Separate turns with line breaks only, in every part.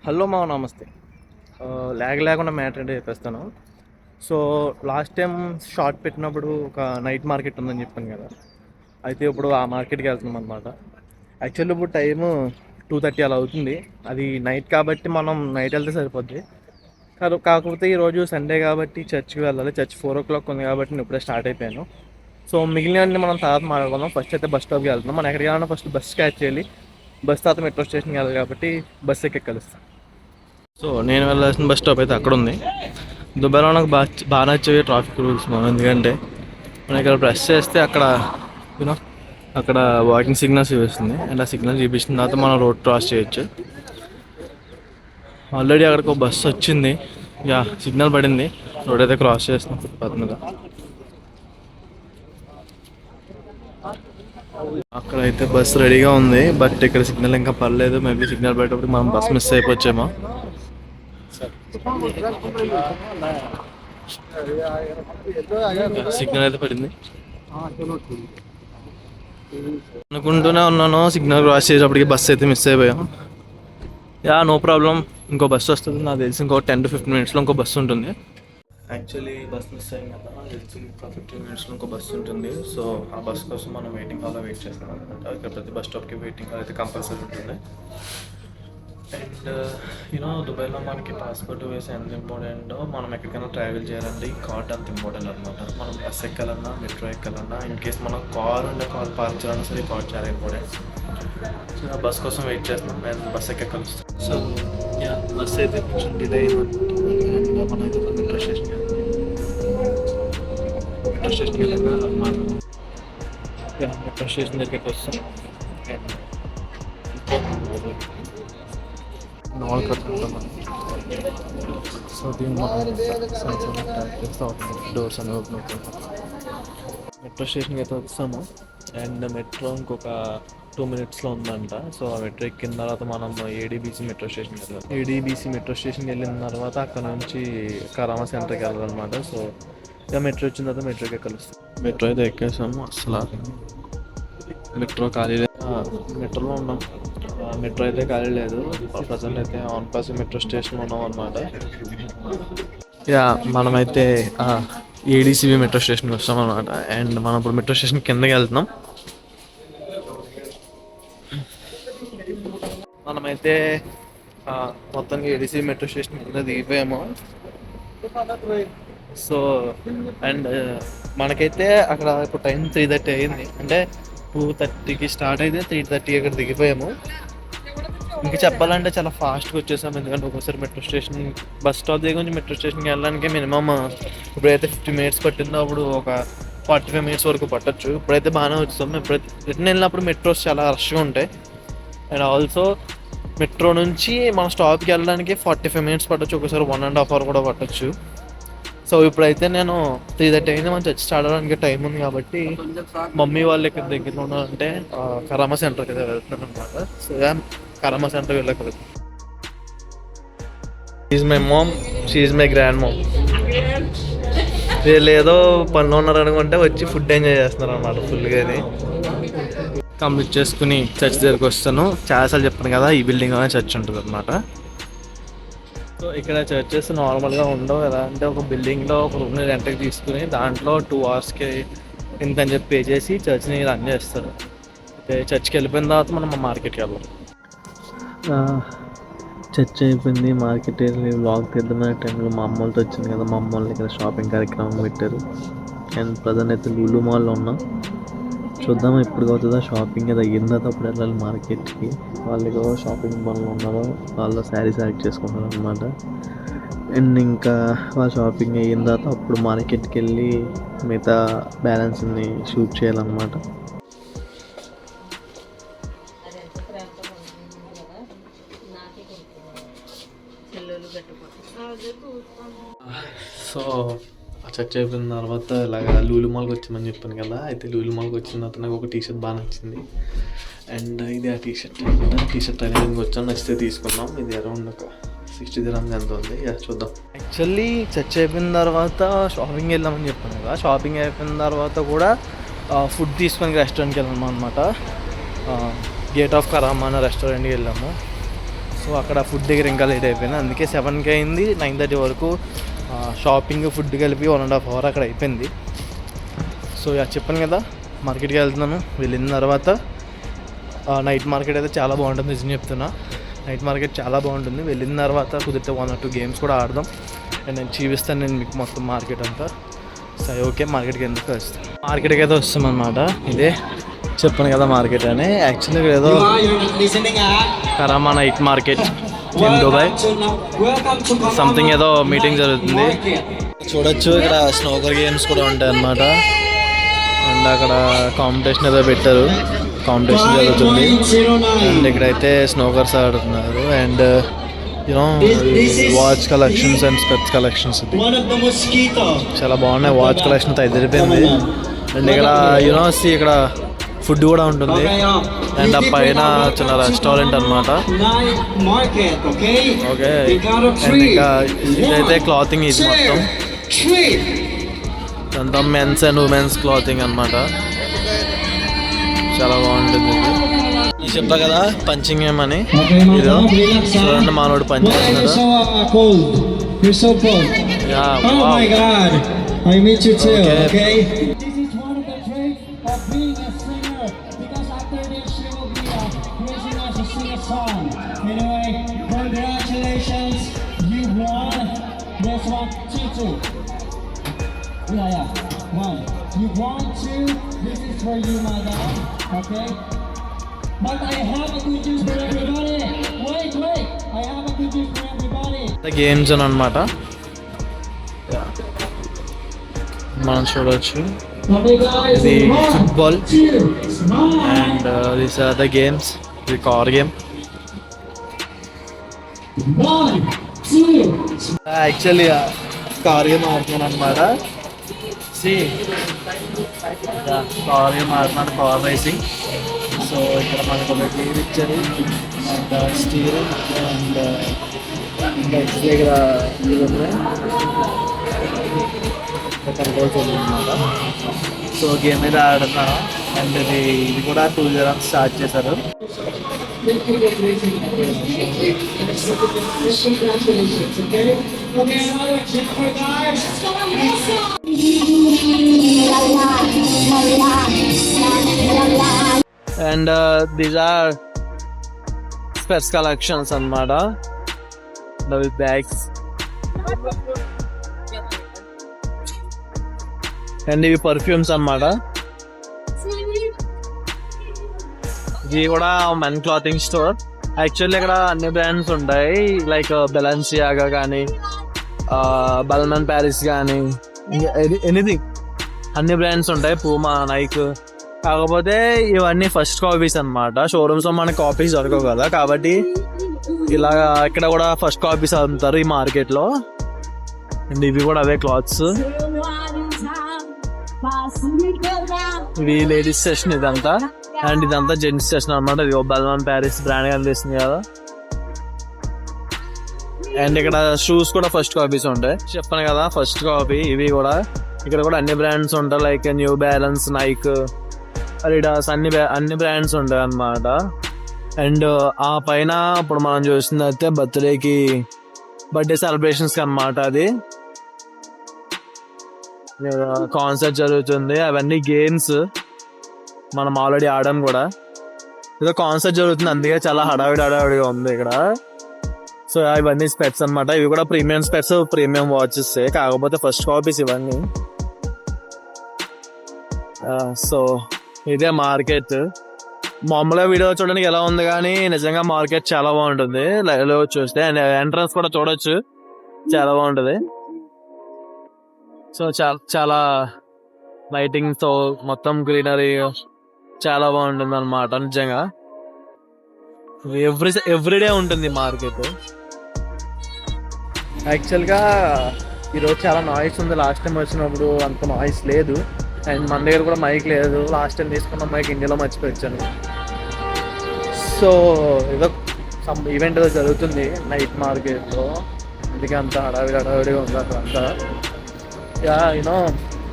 Hello మా నమస్తే. లేకుండా మ్యాటర్ ఏంటో చెప్పేస్తాను. సో లాస్ట్ టైం షార్ట్ పెట్టినప్పుడు ఒక నైట్ మార్కెట్ ఉందని చెప్పాను కదా. అయితే ఇప్పుడు ఆ మార్కెట్కి వెళ్తున్నాం అనమాట. యాక్చువల్లీ ఇప్పుడు టైము 2:30 అలా అవుతుంది. అది నైట్ కాబట్టి మనం నైట్ వెళ్తే సరిపోద్ది. కాకపోతే ఈరోజు సండే కాబట్టి చర్చ్కి వెళ్ళాలి. చర్చ్ 4 o'clock ఉంది కాబట్టి నేను ఇప్పుడే స్టార్ట్ అయిపోయాను. సో మిగిలినవన్నీ మనం తర్వాత మాట్లాడుకుందాం. ఫస్ట్ అయితే బస్ స్టాప్కి వెళ్తున్నాం. మనం ఎక్కడికి వెళ్ళాలన్నా ఫస్ట్ బస్ క్యాచ్ చేయాలి. బస్ తర్వాత మెట్రో స్టేషన్కి వెళ్ళాలి కాబట్టి బస్ ఎక్కి కలుస్తాం. సో నేను వెళ్ళాల్సిన బస్ స్టాప్ అయితే అక్కడ ఉంది. దుబాయ్లో నాకు బాగా నచ్చేవి ట్రాఫిక్ రూల్స్ మనం. ఎందుకంటే మనం ఇక్కడ ప్రెస్ చేస్తే అక్కడ యూనో అక్కడ వాకింగ్ సిగ్నల్స్ చూపిస్తుంది. అండ్ ఆ సిగ్నల్ చూపించిన తర్వాత మనం రోడ్ క్రాస్ చేయొచ్చు. ఆల్రెడీ అక్కడికి ఒక బస్సు వచ్చింది. సిగ్నల్ పడింది. రోడ్ అయితే క్రాస్ చేస్తున్నాం ఫుట్పాత్ మీద. అక్కడైతే బస్ రెడీగా ఉంది. బట్ ఇక్కడ సిగ్నల్ ఇంకా పడలేదు. మేబీ సిగ్నల్ పడేటప్పుడు మనం బస్ మిస్ అయిపోవచ్చేమో. సిగ్నల్ అయితే పడింది అనుకుంటూనే ఉన్నాను. సిగ్నల్ క్రాస్ చేసేటప్పటికి బస్ అయితే మిస్ అయిపోయాం. No problem. ఇంకో బస్సు వస్తుంది నాకు తెలిసి. ఇంకో 10 to 15 minutes ఇంకో బస్సు ఉంటుంది. యాక్చువల్లీ బస్ మిస్ అయింది కదా. తెలిసి ఇంకా 15 minutes ఇంకో బస్సు ఉంటుంది. సో ఆ బస్ కోసం మనం వెయిటింగ్ హాల్లో వెయిట్ చేస్తాం అనమాట. ఇక్కడ ప్రతి బస్ స్టాప్కి వెయిటింగ్ హాల్ అయితే కంపల్సరీ ఉంటుంది. అండ్ దుబాయ్లో మనకి పాస్పోర్ట్ వేసి ఎంత ఇంపార్టెంట్, మనం ఎక్కడికైనా ట్రావెల్ చేయాలంటే ఈ కార్డ్ అంత ఇంపార్టెంట్ అనమాట. మనం బస్ ఎక్కాలన్నా మెట్రో ఎక్కాలన్నా ఇన్ కేస్ మనం కార్ పార్క్ చేయాలన్నా సరే కార్డ్ చాలా ఇంపార్టెంట్. సో ఆ బస్ కోసం వెయిట్ చేస్తున్నాం. అండ్ బస్ కలుస్తాం. సో బస్ అయితే కొంచెం డిలే అయింది. మనం అయితే మెట్రో స్టేషన్కి వెళ్ళాక మెట్రో స్టేషన్ దగ్గరికి వస్తాం. సో దీన్ని డోర్స్ అనేవి ఓపెన్ అవుతాయి. మెట్రో స్టేషన్కి అయితే వస్తాము. అండ్ మెట్రో ఇంకొక 2 minutesలో ఉందంట. సో ఆ మెట్రో ఎక్కిన తర్వాత మనం ఏడీబీసీ మెట్రో స్టేషన్కి వెళ్ళాలి. ఏడీబీసీ మెట్రో స్టేషన్కి వెళ్ళిన తర్వాత అక్కడ నుంచి కరామా సెంటర్కి వెళ్ళాలన్నమాట. సో ఇక మెట్రో వచ్చిన తర్వాత మెట్రోకి కలుస్తాం. మెట్రో అయితే ఎక్కేసాము. అసలు మెట్రో ఖాళీ లేదు. మెట్రోలో ఉన్నాం. మెట్రో అయితే ఖాళీ లేదు. ప్రజెంట్ అయితే ఆన్పాస్ మెట్రో స్టేషన్లో ఉన్నాం అనమాట. మనమైతే ఏడీసీబీ మెట్రో స్టేషన్కి వస్తాం అనమాట. అండ్ మనం ఇప్పుడు మెట్రో స్టేషన్ కిందకి వెళ్తున్నాం. మనమైతే మొత్తానికి ఏడీసీ మెట్రో స్టేషన్ కింద దిగిపోయాము. సో అండ్ మనకైతే అక్కడ ఇప్పుడు టైం 3:30 అయింది. అంటే 2:30కి స్టార్ట్ అయితే 3:30 అక్కడ దిగిపోయాము. ఇంకా చెప్పాలంటే చాలా ఫాస్ట్గా వచ్చేసాము. ఎందుకంటే ఒక్కోసారి మెట్రో స్టేషన్ బస్ స్టాప్ దగ్గర నుంచి మెట్రో స్టేషన్కి వెళ్ళడానికి మినిమమ్ ఇప్పుడైతే 50 minutes పట్టిందో అప్పుడు ఒక 45 minutes వరకు పట్టచ్చు. ఇప్పుడైతే బాగానే వచ్చాము. ఇప్పుడైతే రిటర్న్ వెళ్ళినప్పుడు మెట్రోస్ చాలా రష్గా ఉంటాయి. అండ్ ఆల్సో మెట్రో నుంచి మన స్టాప్కి వెళ్ళడానికి 45 minutes పట్టచ్చు. ఒకసారి 1.5 hour కూడా పట్టచ్చు. సో ఇప్పుడైతే నేను 3:30 అయింది. మనం చర్చ్ స్టార్ట్ అవడానికి టైం ఉంది కాబట్టి మమ్మీ వాళ్ళు ఇక్కడ దగ్గరలో ఉన్నారంటే కరామా సెంటర్కి అయితే వెళ్తున్నాను అనమాట. సో కరామా సెంటర్కి వెళ్ళక is my mom, she is my grand mom. వీళ్ళు ఏదో పనిలో ఉన్నారు అనుకుంటే వచ్చి ఫుడ్ ఎంజాయ్ చేస్తున్నారు అనమాట ఫుల్గాని. కంప్లీట్ చేసుకుని చర్చ్ దగ్గరికి వస్తాను. చాలాసార్లు చెప్పాను కదా ఈ బిల్డింగ్లోనే చర్చ్ ఉంటుంది అనమాట. సో ఇక్కడ చర్చెస్ నార్మల్గా ఉండవు కదా. అంటే ఒక బిల్డింగ్లో ఒక రూమ్ని రెంట్కి తీసుకుని దాంట్లో 2 hours ఇంత అని చెప్పి పే చేసి చర్చ్ని రన్ చేస్తారు. అయితే చర్చ్కి వెళ్ళిపోయిన తర్వాత మనం మార్కెట్కి వెళ్ళాలి. చర్చ్ అయిపోయింది. మార్కెట్ వెళ్ళి వ్లాగ్ తీద్దామనే టైంలో మా అమ్మ వాళ్ళతో వచ్చింది కదా. మా అమ్మ వాళ్ళు ఇక్కడ షాపింగ్ కార్యక్రమం పెట్టారు. అండ్ ప్రజెంట్ అయితే లూలు మాల్లో ఉన్నాం. చూద్దాం ఎప్పుడు అవుతుందో షాపింగ్. అది అయిన తర్వాత అప్పుడు వెళ్ళాలి మార్కెట్కి. వాళ్ళు షాపింగ్ మాల్లో ఉన్నారో వాళ్ళు శారీ సెలెక్ట్ చేసుకుంటారు అనమాట. అండ్ ఇంకా వాళ్ళ షాపింగ్ అయిన తర్వాత అప్పుడు మార్కెట్కి వెళ్ళి మిగతా బ్యాలెన్స్ని షూట్ చేయాలన్నమాట. సో చర్చ్ అయిపోయిన తర్వాత ఇలాగా లూలు మాల్కి వచ్చామని చెప్పాను కదా. అయితే లూలు మాల్కి వచ్చిన తర్వాత నాకు ఒక టీషర్ట్ బాగా నచ్చింది. అండ్ ఇది ఆ టీషర్ట్ అనమాట. టీషర్ట్ అనేది వచ్చాను, నచ్చితే తీసుకున్నాం. ఇది అరౌండ్ ఒక 60 dirhams ఎంత ఉంది. చూద్దాం. యాక్చువల్లీ చర్చ్ అయిపోయిన తర్వాత షాపింగ్ వెళ్దామని చెప్పాను కదా. షాపింగ్ అయిపోయిన తర్వాత కూడా ఫుడ్ తీసుకొని రెస్టారెంట్కి వెళ్ళాము అనమాట. గేట్ ఆఫ్ కరామా అనే రెస్టారెంట్కి వెళ్ళాము. సో అక్కడ ఫుడ్ దగ్గర ఇంకా లేట్ అయిపోయింది, అందుకే 7కి అయింది. 9:30 వరకు షాపింగ్ ఫుడ్ కలిపి 1.5 hour అక్కడ అయిపోయింది. సో చెప్పాను కదా మార్కెట్కి వెళ్తున్నాను. వెళ్ళిన తర్వాత నైట్ మార్కెట్ అయితే చాలా బాగుంటుంది, నిజం చెప్తున్నా. నైట్ మార్కెట్ చాలా బాగుంటుంది. వెళ్ళిన తర్వాత కుదిరితే 1 or 2 గేమ్స్ కూడా ఆడదాం. అండ్ నేను చూపిస్తాను నేను మీకు మొత్తం మార్కెట్ అంతా. సరే ఓకే, మార్కెట్కి ఎందుకు వస్తాం, మార్కెట్కి అయితే వస్తామన్నమాట. ఇదే చెప్పాను కదా మార్కెట్ అని. యాక్చువల్గా ఏదో Karama night market in Dubai something ఏదో మీటింగ్ జరుగుతుంది. చూడొచ్చు ఇక్కడ స్నోకర్ గేమ్స్ కూడా ఉంటాయి అన్నమాట. అండ్ అక్కడ కాంపిటీషన్ ఏదో పెట్టారు, కాంపిటీషన్ జరుగుతుంది. అండ్ ఇక్కడైతే స్నోకర్స్ ఆడుతున్నారు. And you know watch collections and specs collections చాలా బాగున్నాయి. వాచ్ కలెక్షన్ అయితే ఎదిరిపోయింది. అండ్ ఇక్కడ యూనివర్సిటీ ఇక్కడ ఫుడ్ కూడా ఉంటుంది. అండ్ ఆ పైన చిన్న రెస్టారెంట్ అనమాట. ఓకే, అండ్ ఇంకా ఇదైతే క్లాతింగ్, ఇది మొత్తం అంతా మెన్స్ అండ్ ఉమెన్స్ క్లాతింగ్ అనమాట. చాలా బాగుంటుంది. ఇది చెప్పా కదా పంచింగ్ గేమ్ అని. ఇదో చూడండి మానవుడు పంచ్ చేస్తున్నాడు.
You want to? This is for you, madam. Okay? But I have a good news for everybody. Wait. I have a good news for everybody.
Games అని అనమాట మనం చూడవచ్చు. ఇది football and these are the games. ఇది car game. Actually car game ఆడుతున్నాను అనమాట. Car game ఆడుతున్నాను, car racing. So ఇక్కడ మనకు ఒక గేమ్ ఇచ్చారు. అండ్ స్టీరింగ్ అండ్ దగ్గర కంట్రోల్స్ ఉందన్నమాట. సో గేమ్ మీద ఆడుతున్నాను. అండ్ ఇది కూడా 2-0 స్టార్ట్ చేశారు. అండ్ దీస్ ఆర్ స్పెట్స్ కలెక్షన్స్ అన్నమాట. డబుల్ బ్యాగ్స్ అండ్ ఇవి పర్ఫ్యూమ్స్ అన్నమాట. ఇది కూడా మెన్ క్లాతింగ్ స్టోర్. యాక్చువల్లీ ఇక్కడ అన్ని బ్రాండ్స్ ఉంటాయి, లైక్ బెలెన్సియాగా కానీ బల్మన్ ప్యారిస్ కానీ ఎనీథింగ్ అన్ని బ్రాండ్స్ ఉంటాయి, పూమా, నైక్. కాకపోతే ఇవన్నీ ఫస్ట్ కాపీస్ అన్నమాట. షోరూమ్స్లో మనకి కాపీస్ దొరకవు కదా, కాబట్టి ఇలా ఇక్కడ కూడా ఫస్ట్ కాపీస్ అమ్ముతారు ఈ మార్కెట్లో. అండ్ ఇవి కూడా అవే క్లాత్స్. ఇవి లేడీస్ సెషన్ ఇదంతా. అండ్ ఇదంతా జెంట్స్ సెషన్ అనమాట. ఇది బల్మాన్ ప్యారిస్ బ్రాండ్ కనిపిస్తుంది కదా. అండ్ ఇక్కడ షూస్ కూడా ఫస్ట్ కాపీస్ ఉంటాయి. చెప్పాను కదా ఫస్ట్ కాపీ. ఇవి కూడా ఇక్కడ కూడా అన్ని బ్రాండ్స్ ఉంటాయి, like new balance, Nike, Adidas, అన్ని బ్రాండ్స్ ఉంటాయి అన్నమాట. అండ్ ఆ పైన ఇప్పుడు మనం చూస్తుంది అయితే బర్త్డే సెలబ్రేషన్స్కి అన్నమాట. అది కాన్సర్ట్ జరుగుతుంది. అవన్నీ గేమ్స్ మనం ఆల్రెడీ ఆడాం కూడా. ఏదో కాన్సర్ట్ జరుగుతుంది, అందుకే చాలా హడావిడిగా ఉంది ఇక్కడ. సో ఇవన్నీ స్పెట్స్ అనమాట. ఇవి కూడా ప్రీమియం స్పెట్స్, ప్రీమియం వాచెస్, కాకపోతే ఫస్ట్ కాపీస్ ఇవన్నీ. సో ఇదే మార్కెట్. మామూలుగా వీడియో చూడడానికి ఎలా ఉంది, కానీ నిజంగా మార్కెట్ చాలా బాగుంటుంది లైవ్లో చూస్తే. అండ్ ఎంట్రన్స్ కూడా చూడొచ్చు, చాలా బాగుంటుంది. సో చాలా లైటింగ్తో మొత్తం గ్రీనరీ చాలా బాగుంటుంది అనమాట. నిజంగా ఎవ్రీడే ఉంటుంది మార్కెట్. యాక్చువల్గా ఈరోజు చాలా నాయిస్ ఉంది. లాస్ట్ టైం వచ్చినప్పుడు అంత నాయిస్ లేదు. అండ్ మన దగ్గర కూడా మైక్ లేదు. లాస్ట్ టైం తీసుకున్న మైక్ ఇండియాలో మర్చిపోయాను. సో ఏదో సమ్ ఈవెంట్ ఏదో జరుగుతుంది నైట్ మార్కెట్లో, అందుకే అంత హడావిడిగా ఉంది అక్కడంతా. యూనో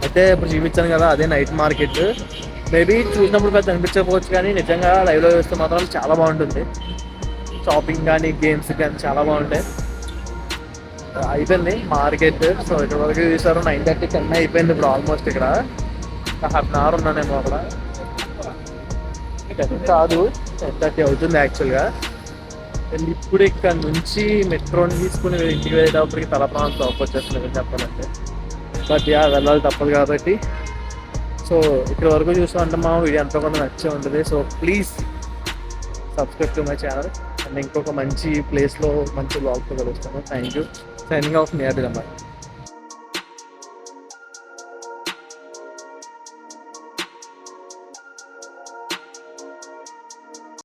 అయితే ఇప్పుడు చూపించాను కదా, అదే నైట్ మార్కెట్. మేబీ చూసినప్పుడు పెద్ద అనిపించకపోవచ్చు, కానీ నిజంగా లైవ్లో చూస్తే మాత్రం చాలా బాగుంటుంది. షాపింగ్ కానీ గేమ్స్ కానీ చాలా బాగుంటాయి. అయిపోయింది మార్కెట్. సో ఇక్కడ వరకు చూసారు 9:30 10 అయిపోయింది ఇప్పుడు ఆల్మోస్ట్. ఇక్కడ హాఫ్ అన్ అవర్ ఉన్నానేమో అక్కడ. 10 కాదు 10:30 అవుతుంది యాక్చువల్గా. అండ్ ఇప్పుడు ఇక్కడ నుంచి మెట్రోని తీసుకుని ఇంటికి వెళ్ళేటప్పటికి తల ప్రాణం తోపొచ్చేస్తుంది చెప్పాలంటే. బట్ వెళ్ళాలి తప్పదు కాబట్టి. సో ఇక్కడ వరకు చూసామంటే మా వీడియో ఎంతో కొంత నచ్చే ఉంటుంది. So please subscribe to my channel. And ఇంకొక మంచి ప్లేస్లో మంచి బ్లాగ్తో కలుస్తాను. Thank you. Signing off near the